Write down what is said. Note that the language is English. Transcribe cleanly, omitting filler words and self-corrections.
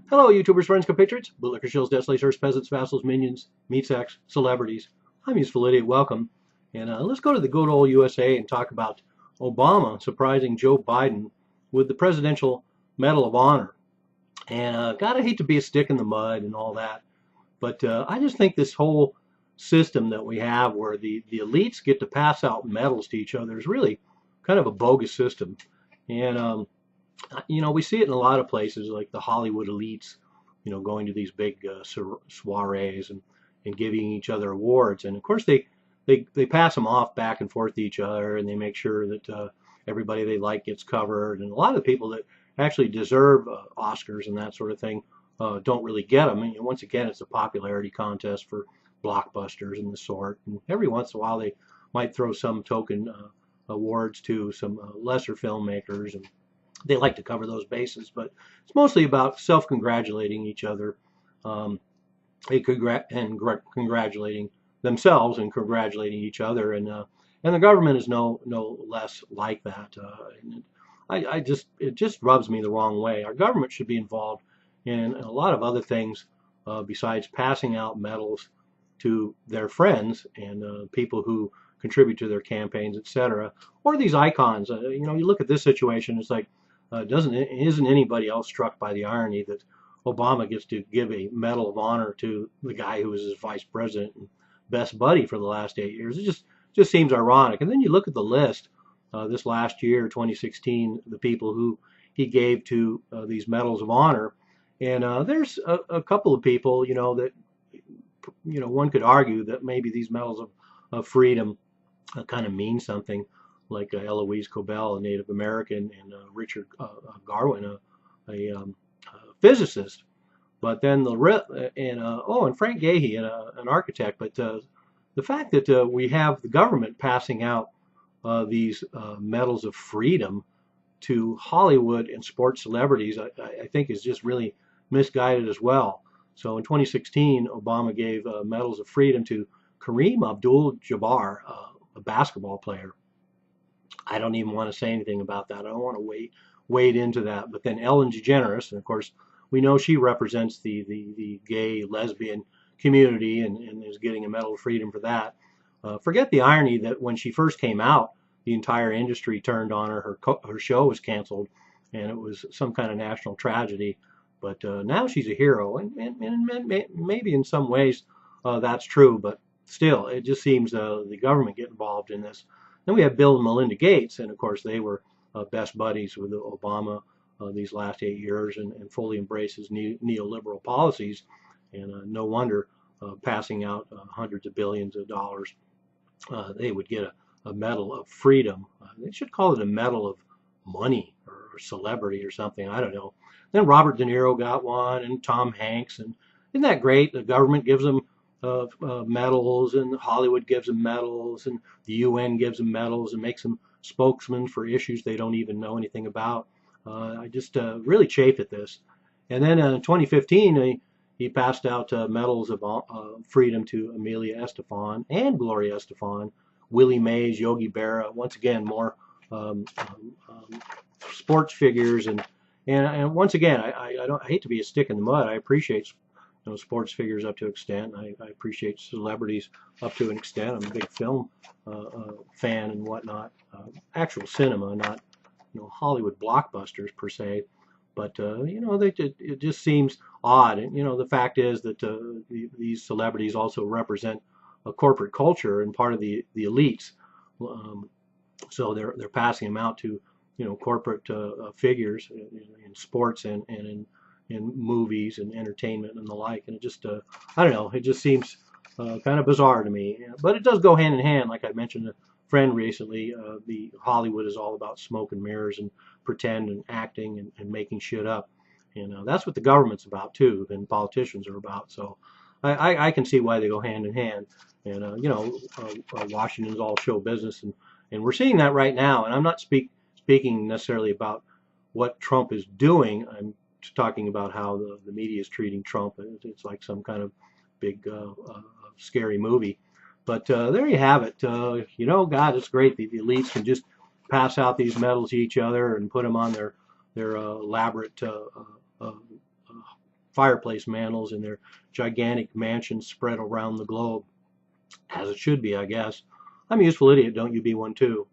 Hello, YouTubers, friends, compatriots, bootlicker, shills, desolators, peasants, vassals, minions, meat sacks, celebrities. I'm Useful Idiot. Welcome. And let's go to the good old USA and talk about Obama surprising Joe Biden with the Presidential Medal of Honor. And God, I hate to be a stick in the mud and all that, but I just think this whole system that we have where the elites get to pass out medals to each other is really kind of a bogus system. And we see it in a lot of places, like the Hollywood elites, going to these big soirees and giving each other awards. And of course, they pass them off back and forth to each other, and they make sure that everybody they like gets covered. And a lot of the people that actually deserve Oscars and that sort of thing don't really get them. And once again, it's a popularity contest for blockbusters and the sort. And every once in a while, they might throw some token awards to some lesser filmmakers, and they like to cover those bases, but it's mostly about self-congratulating each other, um, congratulating themselves and congratulating each other, and the government is no less like that. And it just rubs me the wrong way. Our government should be involved in a lot of other things besides passing out medals to their friends and people who contribute to their campaigns, etc. Or these icons. You look at this situation, it's like, isn't anybody else struck by the irony that Obama gets to give a Medal of Honor to the guy who was his vice president and best buddy for the last 8 years? It just seems ironic. And then you look at the list this last year, 2016, the people who he gave to these Medals of Honor, and there's a couple of people, that one could argue that maybe these medals of freedom kind of mean something, like Eloise Cobell, a Native American, and Richard Garwin, a physicist. But then and Frank Gahey, an architect. But the fact that we have the government passing out these medals of freedom to Hollywood and sports celebrities, I think is just really misguided as well. So in 2016, Obama gave medals of freedom to Kareem Abdul-Jabbar, a basketball player. I don't even want to say anything about that. I don't want to wade into that. But then Ellen DeGeneres, and of course, we know she represents the gay, lesbian community and is getting a Medal of Freedom for that. Forget the irony that when she first came out, the entire industry turned on her. Her show was canceled, and it was some kind of national tragedy. But now she's a hero, and maybe in some ways that's true. But still, it just seems the government get involved in this. Then we have Bill and Melinda Gates, and of course they were best buddies with Obama these last 8 years, and fully embrace his neoliberal policies. And no wonder passing out hundreds of billions of dollars, they would get a medal of freedom. They should call it a medal of money or celebrity or something. I don't know. Then Robert De Niro got one, and Tom Hanks, and isn't that great? The government gives them medals, and Hollywood gives them medals, and the UN gives them medals and makes them spokesmen for issues they don't even know anything about. I just really chafe at this. And then in 2015, he passed out medals of freedom to Amelia Estefan and Gloria Estefan, Willie Mays, Yogi Berra. Once again, more sports figures, and once again, I hate to be a stick in the mud. I appreciate sports figures up to an extent. I appreciate celebrities up to an extent. I'm a big film fan and whatnot. Actual cinema, not Hollywood blockbusters per se. But it just seems odd. And the fact is that these celebrities also represent a corporate culture and part of the elites. So they're passing them out to corporate figures in sports and in movies and entertainment and the like. And it just I don't know, it just seems kind of bizarre to me. But it does go hand in hand. Like I mentioned a friend recently, the Hollywood is all about smoke and mirrors and pretend and acting and making shit up. And that's what the government's about too, and politicians are about. So I can see why they go hand in hand. And Washington's all show business, and we're seeing that right now. And I'm not speaking necessarily about what Trump is doing. I'm talking about how the media is treating Trump. It's like some kind of big scary movie. But there you have it. God, it's great. The elites can just pass out these medals to each other and put them on their elaborate fireplace mantles in their gigantic mansions spread around the globe, as it should be, I guess. I'm a useful idiot, don't you be one too.